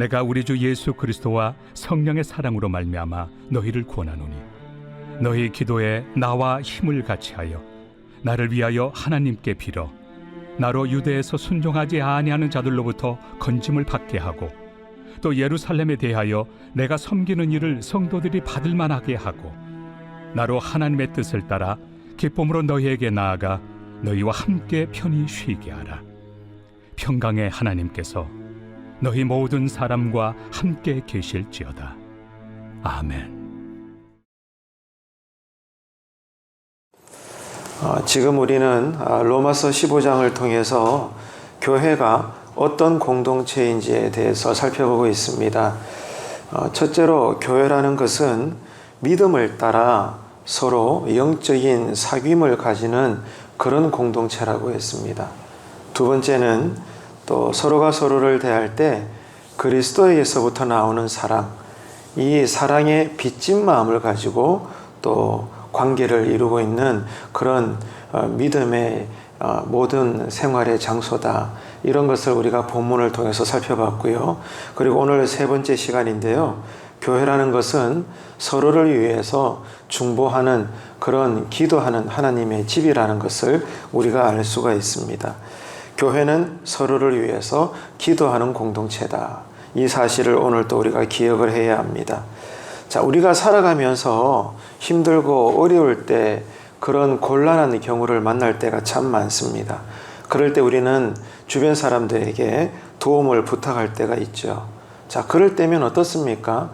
내가 우리 주 예수 그리스도와 성령의 사랑으로 말미암아 너희를 권하노니 너희 기도에 나와 힘을 같이하여 나를 위하여 하나님께 빌어 나로 유대에서 순종하지 아니하는 자들로부터 건짐을 받게 하고 또 예루살렘에 대하여 내가 섬기는 일을 성도들이 받을 만하게 하고 나로 하나님의 뜻을 따라 기쁨으로 너희에게 나아가 너희와 함께 편히 쉬게 하라. 평강의 하나님께서 너희 모든 사람과 함께 계실지어다. 아멘. 지금 우리는 로마서 15장을 통해서 교회가 어떤 공동체인지에 대해서 살펴보고 있습니다. 첫째로 교회라는 것은 믿음을 따라 서로 영적인 사귐을 가지는 그런 공동체라고 했습니다. 두 번째는 또 서로가 서로를 대할 때 그리스도에게서부터 나오는 사랑, 이 사랑의 빚진 마음을 가지고 또 관계를 이루고 있는 그런 믿음의 모든 생활의 장소다. 이런 것을 우리가 본문을 통해서 살펴봤고요. 그리고 오늘 세 번째 시간인데요. 교회라는 것은 서로를 위해서 중보하는 그런 기도하는 하나님의 집이라는 것을 우리가 알 수가 있습니다. 교회는 서로를 위해서 기도하는 공동체다. 이 사실을 오늘 또 우리가 기억을 해야 합니다. 자, 우리가 살아가면서 힘들고 어려울 때 그런 곤란한 경우를 만날 때가 참 많습니다. 그럴 때 우리는 주변 사람들에게 도움을 부탁할 때가 있죠. 자, 그럴 때면 어떻습니까?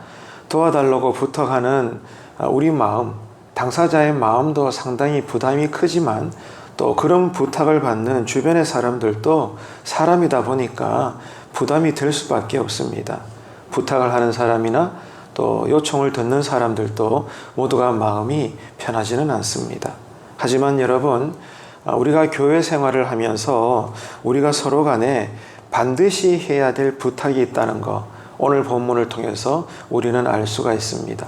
도와달라고 부탁하는 우리 마음, 당사자의 마음도 상당히 부담이 크지만 또 그런 부탁을 받는 주변의 사람들도 사람이다 보니까 부담이 될 수밖에 없습니다. 부탁을 하는 사람이나 또 요청을 듣는 사람들도 모두가 마음이 편하지는 않습니다. 하지만 여러분, 우리가 교회 생활을 하면서 우리가 서로 간에 반드시 해야 될 부탁이 있다는 것, 오늘 본문을 통해서 우리는 알 수가 있습니다.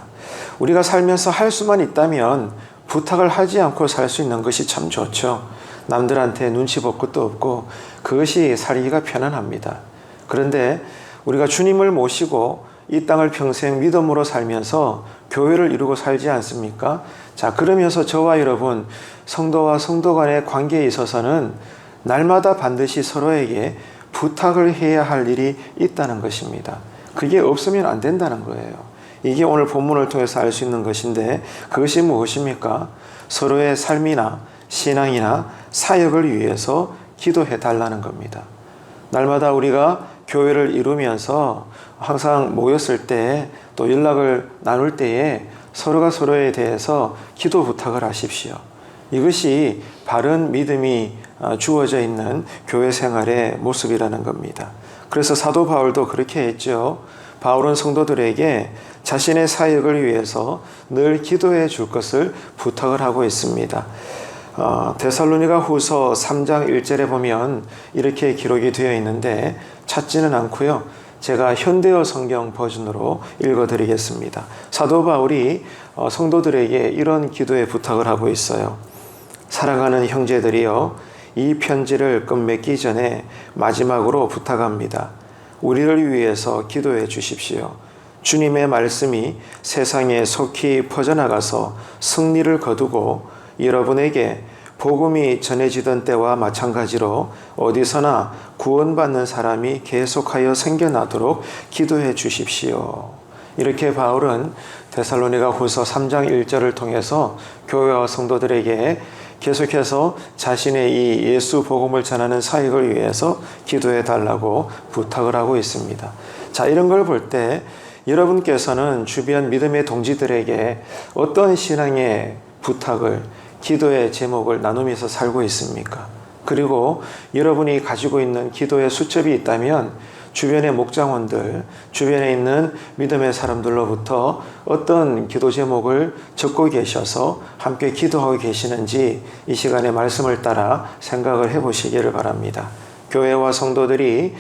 우리가 살면서 할 수만 있다면 부탁을 하지 않고 살 수 있는 것이 참 좋죠. 남들한테 눈치 볼 것도 없고 그것이 살기가 편안합니다. 그런데 우리가 주님을 모시고 이 땅을 평생 믿음으로 살면서 교회를 이루고 살지 않습니까? 자, 그러면서 저와 여러분, 성도와 성도 간의 관계에 있어서는 날마다 반드시 서로에게 부탁을 해야 할 일이 있다는 것입니다. 그게 없으면 안 된다는 거예요. 이게 오늘 본문을 통해서 알 수 있는 것인데 그것이 무엇입니까? 서로의 삶이나 신앙이나 사역을 위해서 기도해 달라는 겁니다. 날마다 우리가 교회를 이루면서 항상 모였을 때 또 연락을 나눌 때에 서로가 서로에 대해서 기도 부탁을 하십시오. 이것이 바른 믿음이 주어져 있는 교회 생활의 모습이라는 겁니다. 그래서 사도 바울도 그렇게 했죠. 바울은 성도들에게 자신의 사역을 위해서 늘 기도해 줄 것을 부탁을 하고 있습니다. 데살로니가 후서 3장 1절에 보면 이렇게 기록이 되어 있는데 찾지는 않고요. 제가 현대어 성경 버전으로 읽어드리겠습니다. 사도 바울이 성도들에게 이런 기도의 부탁을 하고 있어요. 사랑하는 형제들이여, 이 편지를 끝맺기 전에 마지막으로 부탁합니다. 우리를 위해서 기도해 주십시오. 주님의 말씀이 세상에 속히 퍼져나가서 승리를 거두고 여러분에게 복음이 전해지던 때와 마찬가지로 어디서나 구원받는 사람이 계속하여 생겨나도록 기도해 주십시오. 이렇게 바울은 데살로니가 후서 3장 1절을 통해서 교회와 성도들에게 계속해서 자신의 이 예수 복음을 전하는 사역을 위해서 기도해 달라고 부탁을 하고 있습니다. 자, 이런 걸 볼 때 여러분께서는 주변 믿음의 동지들에게 어떤 신앙의 부탁을, 기도의 제목을 나누면서 살고 있습니까? 그리고 여러분이 가지고 있는 기도의 수첩이 있다면 주변의 목장원들, 주변에 있는 믿음의 사람들로부터 어떤 기도 제목을 적고 계셔서 함께 기도하고 계시는지 이 시간에 말씀을 따라 생각을 해보시기를 바랍니다. 교회와 성도들이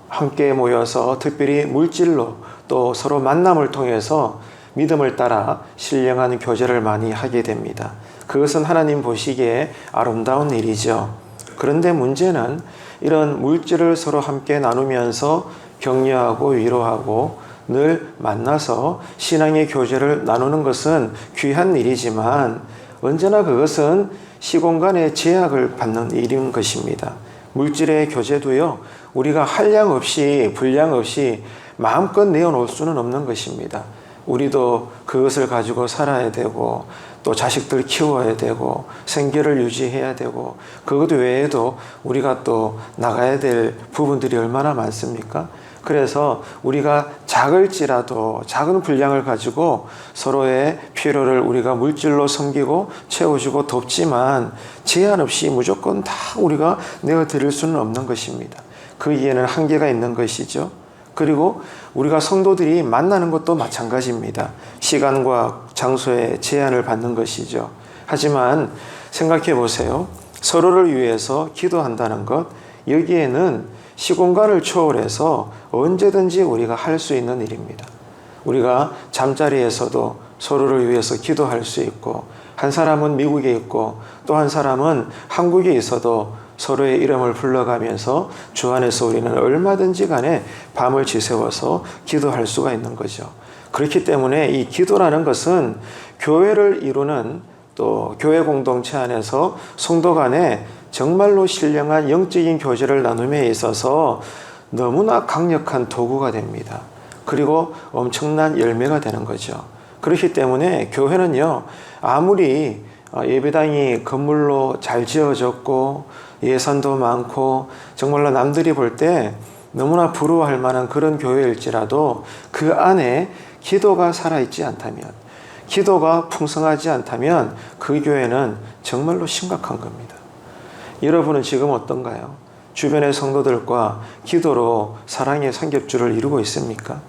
함께 모여서 특별히 물질로 또 서로 만남을 통해서 믿음을 따라 신령한 교제를 많이 하게 됩니다. 그것은 하나님 보시기에 아름다운 일이죠. 그런데 문제는 이런 물질을 서로 함께 나누면서 격려하고 위로하고 늘 만나서 신앙의 교제를 나누는 것은 귀한 일이지만 언제나 그것은 시공간의 제약을 받는 일인 것입니다. 물질의 교제도요, 우리가 한량 없이 분량 없이 마음껏 내어놓을 수는 없는 것입니다. 우리도 그것을 가지고 살아야 되고 또 자식들 키워야 되고 생계를 유지해야 되고 그것 외에도 우리가 또 나가야 될 부분들이 얼마나 많습니까? 그래서 우리가 작을지라도 작은 분량을 가지고 서로의 필요를 우리가 물질로 섬기고 채워주고 돕지만 제한 없이 무조건 다 우리가 내어드릴 수는 없는 것입니다. 거기에는 한계가 있는 것이죠. 그리고 우리가 성도들이 만나는 것도 마찬가지입니다. 시간과 장소에 제한을 받는 것이죠. 하지만 생각해 보세요. 서로를 위해서 기도한다는 것, 여기에는 시공간을 초월해서 언제든지 우리가 할 수 있는 일입니다. 우리가 잠자리에서도 서로를 위해서 기도할 수 있고, 한 사람은 미국에 있고 또 한 사람은 한국에 있어도 서로의 이름을 불러가면서 주 안에서 우리는 얼마든지 간에 밤을 지새워서 기도할 수가 있는 거죠. 그렇기 때문에 이 기도라는 것은 교회를 이루는 또 교회 공동체 안에서 성도 간에 정말로 신령한 영적인 교제를 나눔에 있어서 너무나 강력한 도구가 됩니다. 그리고 엄청난 열매가 되는 거죠. 그렇기 때문에 교회는요, 아무리 예배당이 건물로 잘 지어졌고 예산도 많고 정말로 남들이 볼 때 너무나 부러워할 만한 그런 교회일지라도 그 안에 기도가 살아있지 않다면, 기도가 풍성하지 않다면 그 교회는 정말로 심각한 겁니다. 여러분은 지금 어떤가요? 주변의 성도들과 기도로 사랑의 삼겹줄을 이루고 있습니까?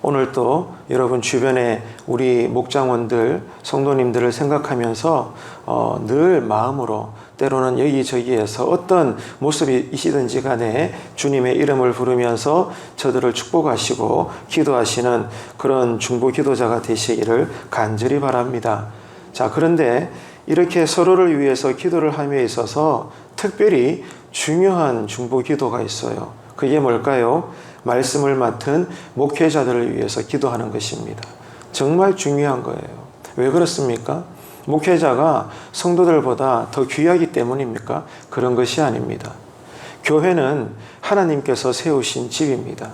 오늘 또 여러분 주변에 우리 목장원들, 성도님들을 생각하면서 늘 마음으로 때로는 여기저기에서 어떤 모습이시든지 간에 주님의 이름을 부르면서 저들을 축복하시고 기도하시는 그런 중보 기도자가 되시기를 간절히 바랍니다. 자, 그런데 이렇게 서로를 위해서 기도를 함에 있어서 특별히 중요한 중보 기도가 있어요. 그게 뭘까요? 말씀을 맡은 목회자들을 위해서 기도하는 것입니다. 정말 중요한 거예요. 왜 그렇습니까? 목회자가 성도들보다 더 귀하기 때문입니까? 그런 것이 아닙니다. 교회는 하나님께서 세우신 집입니다.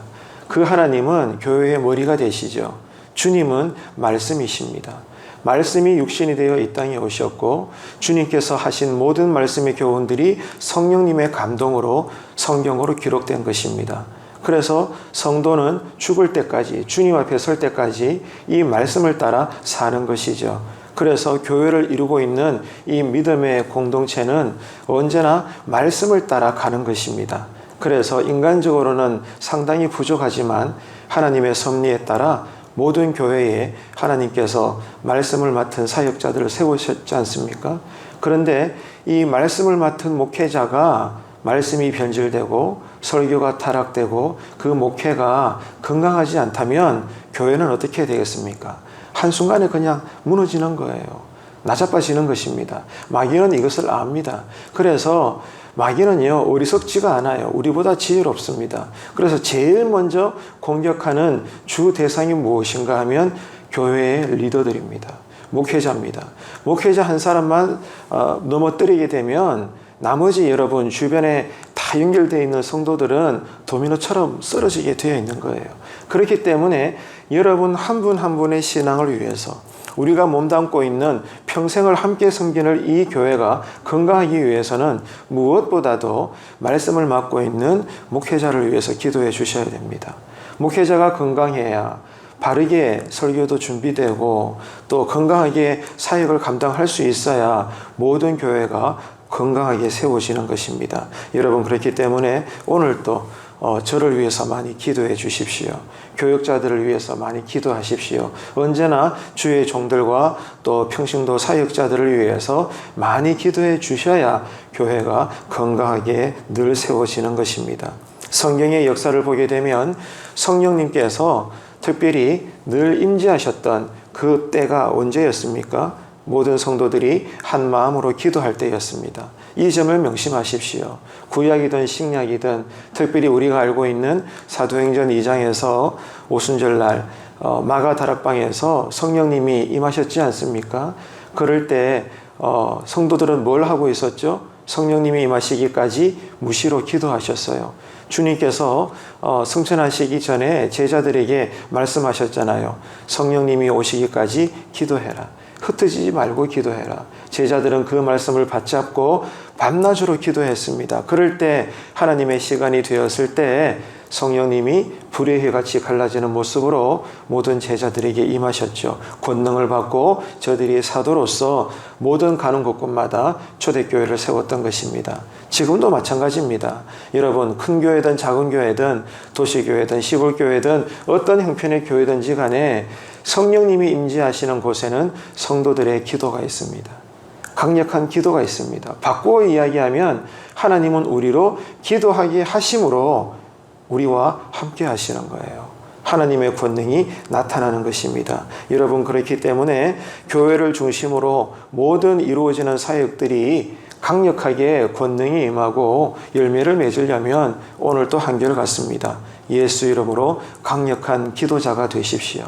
그 하나님은 교회의 머리가 되시죠. 주님은 말씀이십니다. 말씀이 육신이 되어 이 땅에 오셨고 주님께서 하신 모든 말씀의 교훈들이 성령님의 감동으로 성경으로 기록된 것입니다. 그래서 성도는 죽을 때까지, 주님 앞에 설 때까지 이 말씀을 따라 사는 것이죠. 그래서 교회를 이루고 있는 이 믿음의 공동체는 언제나 말씀을 따라 가는 것입니다. 그래서 인간적으로는 상당히 부족하지만 하나님의 섭리에 따라 모든 교회에 하나님께서 말씀을 맡은 사역자들을 세우셨지 않습니까? 그런데 이 말씀을 맡은 목회자가 말씀이 변질되고 설교가 타락되고 그 목회가 건강하지 않다면 교회는 어떻게 되겠습니까? 한순간에 그냥 무너지는 거예요. 나자빠지는 것입니다. 마귀는 이것을 압니다. 그래서 마귀는요, 어리석지가 않아요. 우리보다 지혜롭습니다. 그래서 제일 먼저 공격하는 주 대상이 무엇인가 하면 교회의 리더들입니다. 목회자입니다. 목회자 한 사람만 넘어뜨리게 되면 나머지 여러분 주변에 다 연결되어 있는 성도들은 도미노처럼 쓰러지게 되어 있는 거예요. 그렇기 때문에 여러분 한 분 한 분의 신앙을 위해서 우리가 몸담고 있는 평생을 함께 섬기는 이 교회가 건강하기 위해서는 무엇보다도 말씀을 맡고 있는 목회자를 위해서 기도해 주셔야 됩니다. 목회자가 건강해야 바르게 설교도 준비되고 또 건강하게 사역을 감당할 수 있어야 모든 교회가 건강하게 세워지는 것입니다. 여러분, 그렇기 때문에 오늘도 저를 위해서 많이 기도해 주십시오. 교역자들을 위해서 많이 기도하십시오. 언제나 주의 종들과 또 평신도 사역자들을 위해서 많이 기도해 주셔야 교회가 건강하게 늘 세워지는 것입니다. 성경의 역사를 보게 되면 성령님께서 특별히 늘 임재하셨던 그 때가 언제였습니까? 모든 성도들이 한 마음으로 기도할 때였습니다. 이 점을 명심하십시오. 구약이든 신약이든 특별히 우리가 알고 있는 사도행전 2장에서 오순절날 마가 다락방에서 성령님이 임하셨지 않습니까? 그럴 때 성도들은 뭘 하고 있었죠? 성령님이 임하시기까지 무시로 기도하셨어요. 주님께서 승천하시기 전에 제자들에게 말씀하셨잖아요. 성령님이 오시기까지 기도해라. 흩어지지 말고 기도해라. 제자들은 그 말씀을 받잡고 밤낮으로 기도했습니다. 그럴 때 하나님의 시간이 되었을 때 성령님이 불의 휘같이 갈라지는 모습으로 모든 제자들에게 임하셨죠. 권능을 받고 저들이 사도로서 모든 가는 곳곳마다 초대교회를 세웠던 것입니다. 지금도 마찬가지입니다. 여러분, 큰 교회든 작은 교회든 도시교회든 시골교회든 어떤 형편의 교회든지 간에 성령님이 임재하시는 곳에는 성도들의 기도가 있습니다. 강력한 기도가 있습니다. 바꾸어 이야기하면 하나님은 우리로 기도하게 하심으로 우리와 함께 하시는 거예요. 하나님의 권능이 나타나는 것입니다. 여러분, 그렇기 때문에 교회를 중심으로 모든 이루어지는 사역들이 강력하게 권능이 임하고 열매를 맺으려면 오늘 또 한결같습니다. 예수 이름으로 강력한 기도자가 되십시오.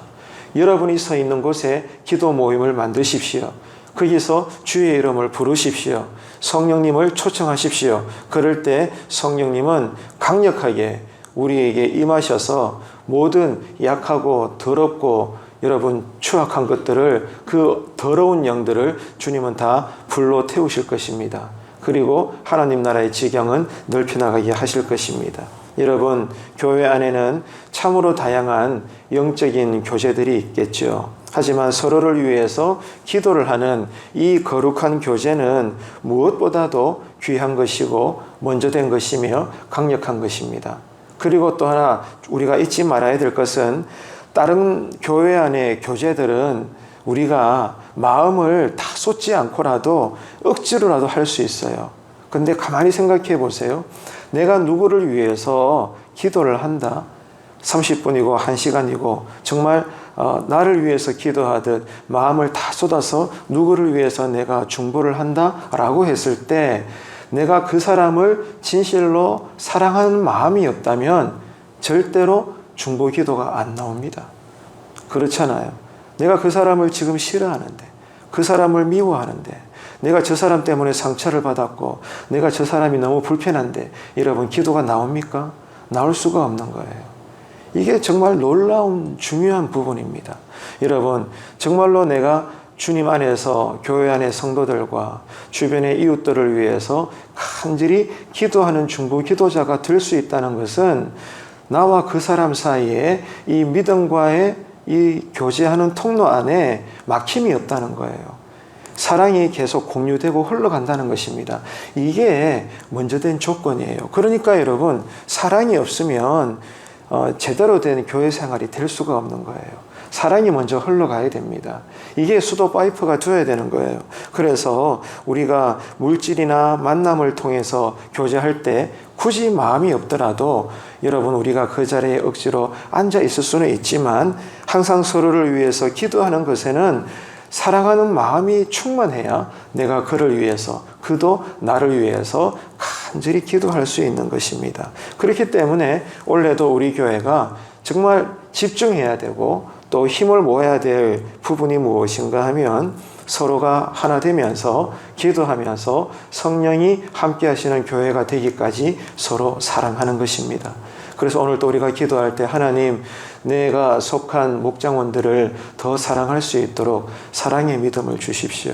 여러분이 서 있는 곳에 기도 모임을 만드십시오. 거기서 주의 이름을 부르십시오. 성령님을 초청하십시오. 그럴 때 성령님은 강력하게 우리에게 임하셔서 모든 약하고 더럽고 여러분 추악한 것들을, 그 더러운 영들을 주님은 다 불로 태우실 것입니다. 그리고 하나님 나라의 지경은 넓혀나가게 하실 것입니다. 여러분, 교회 안에는 참으로 다양한 영적인 교제들이 있겠죠. 하지만 서로를 위해서 기도를 하는 이 거룩한 교제는 무엇보다도 귀한 것이고 먼저 된 것이며 강력한 것입니다. 그리고 또 하나 우리가 잊지 말아야 될 것은, 다른 교회 안의 교제들은 우리가 마음을 다 쏟지 않고라도 억지로라도 할 수 있어요. 근데 가만히 생각해 보세요. 내가 누구를 위해서 기도를 한다. 30분이고 1시간이고 정말 나를 위해서 기도하듯 마음을 다 쏟아서 누구를 위해서 내가 중보를 한다라고 했을 때, 내가 그 사람을 진실로 사랑하는 마음이 없다면 절대로 중보 기도가 안 나옵니다. 그렇잖아요. 내가 그 사람을 지금 싫어하는데, 그 사람을 미워하는데, 내가 저 사람 때문에 상처를 받았고, 내가 저 사람이 너무 불편한데, 여러분, 기도가 나옵니까? 나올 수가 없는 거예요. 이게 정말 놀라운 중요한 부분입니다. 여러분, 정말로 내가 주님 안에서 교회 안의 성도들과 주변의 이웃들을 위해서 간절히 기도하는 중보 기도자가 될 수 있다는 것은, 나와 그 사람 사이에 이 믿음과의 이 교제하는 통로 안에 막힘이 없다는 거예요. 사랑이 계속 공유되고 흘러간다는 것입니다. 이게 먼저 된 조건이에요. 그러니까 여러분, 사랑이 없으면 제대로 된 교회 생활이 될 수가 없는 거예요. 사랑이 먼저 흘러가야 됩니다. 이게 수도 파이프가 되어야 되는 거예요. 그래서 우리가 물질이나 만남을 통해서 교제할 때 굳이 마음이 없더라도 여러분, 우리가 그 자리에 억지로 앉아 있을 수는 있지만 항상 서로를 위해서 기도하는 것에는 사랑하는 마음이 충만해야 내가 그를 위해서, 그도 나를 위해서 간절히 기도할 수 있는 것입니다. 그렇기 때문에 올해도 우리 교회가 정말 집중해야 되고 또 힘을 모아야 될 부분이 무엇인가 하면, 서로가 하나 되면서 기도하면서 성령이 함께 하시는 교회가 되기까지 서로 사랑하는 것입니다. 그래서 오늘 또 우리가 기도할 때, 하나님, 내가 속한 목장원들을 더 사랑할 수 있도록 사랑의 믿음을 주십시오.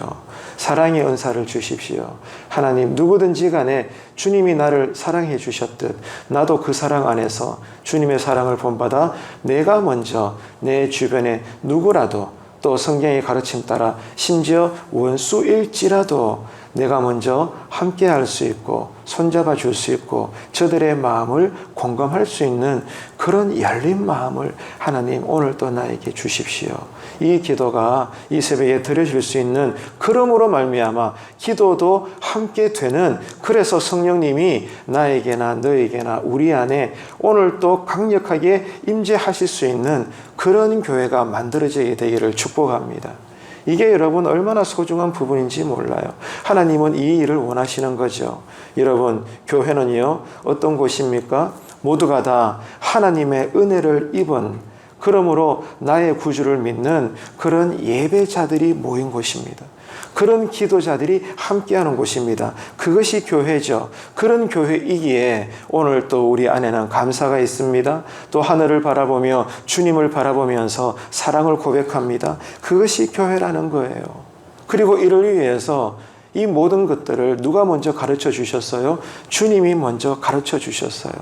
사랑의 은사를 주십시오. 하나님, 누구든지 간에 주님이 나를 사랑해 주셨듯 나도 그 사랑 안에서 주님의 사랑을 본받아 내가 먼저 내 주변에 누구라도, 또 성경의 가르침 따라 심지어 원수일지라도 내가 먼저 함께 할 수 있고 손잡아 줄 수 있고 저들의 마음을 공감할 수 있는 그런 열린 마음을 하나님 오늘 또 나에게 주십시오. 이 기도가 이 새벽에 드려질 수 있는, 그러므로 말미암아 기도도 함께 되는, 그래서 성령님이 나에게나 너에게나 우리 안에 오늘 또 강력하게 임재하실 수 있는 그런 교회가 만들어지게 되기를 축복합니다. 이게 여러분 얼마나 소중한 부분인지 몰라요. 하나님은 이 일을 원하시는 거죠. 여러분, 교회는요, 어떤 곳입니까? 모두가 다 하나님의 은혜를 입은, 그러므로 나의 구주를 믿는 그런 예배자들이 모인 곳입니다. 그런 기도자들이 함께하는 곳입니다. 그것이 교회죠. 그런 교회이기에 오늘 또 우리 안에는 감사가 있습니다. 또 하늘을 바라보며 주님을 바라보면서 사랑을 고백합니다. 그것이 교회라는 거예요. 그리고 이를 위해서 이 모든 것들을 누가 먼저 가르쳐 주셨어요? 주님이 먼저 가르쳐 주셨어요.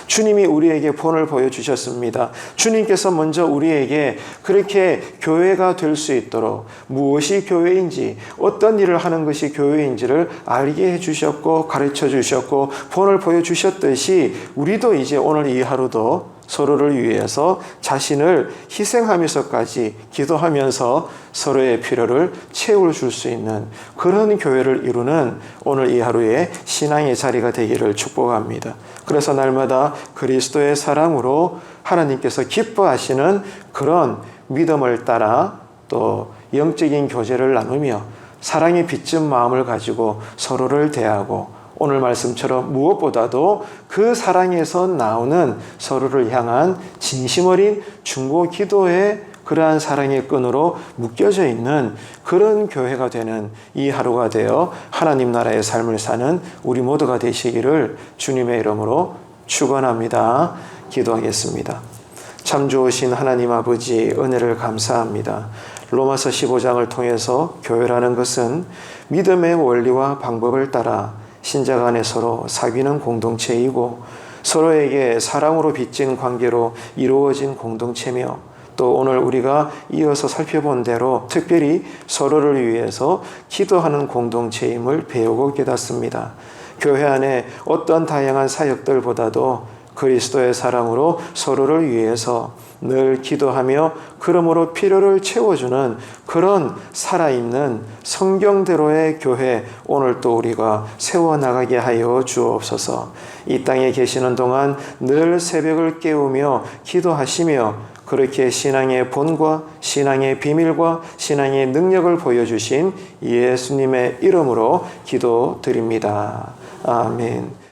주님이 우리에게 본을 보여주셨습니다. 주님께서 먼저 우리에게 그렇게 교회가 될 수 있도록 무엇이 교회인지, 어떤 일을 하는 것이 교회인지를 알게 해주셨고 가르쳐 주셨고 본을 보여주셨듯이 우리도 이제 오늘 이 하루도 서로를 위해서 자신을 희생하면서까지 기도하면서 서로의 필요를 채워줄 수 있는 그런 교회를 이루는 오늘 이 하루의 신앙의 자리가 되기를 축복합니다. 그래서 날마다 그리스도의 사랑으로 하나님께서 기뻐하시는 그런 믿음을 따라 또 영적인 교제를 나누며 사랑의 빚진 마음을 가지고 서로를 대하고 오늘 말씀처럼 무엇보다도 그 사랑에서 나오는 서로를 향한 진심 어린 중보 기도의 그러한 사랑의 끈으로 묶여져 있는 그런 교회가 되는 이 하루가 되어 하나님 나라의 삶을 사는 우리 모두가 되시기를 주님의 이름으로 축원합니다. 기도하겠습니다. 참 좋으신 하나님 아버지, 은혜를 감사합니다. 로마서 15장을 통해서 교회라는 것은 믿음의 원리와 방법을 따라 신자 간에 서로 사귀는 공동체이고 서로에게 사랑으로 빚진 관계로 이루어진 공동체며 또 오늘 우리가 이어서 살펴본 대로 특별히 서로를 위해서 기도하는 공동체임을 배우고 깨닫습니다. 교회 안에 어떤 다양한 사역들보다도 그리스도의 사랑으로 서로를 위해서 늘 기도하며 그러므로 필요를 채워주는 그런 살아있는 성경대로의 교회 오늘 또 우리가 세워나가게 하여 주옵소서. 이 땅에 계시는 동안 늘 새벽을 깨우며 기도하시며 그렇게 신앙의 본과 신앙의 비밀과 신앙의 능력을 보여주신 예수님의 이름으로 기도드립니다. 아멘.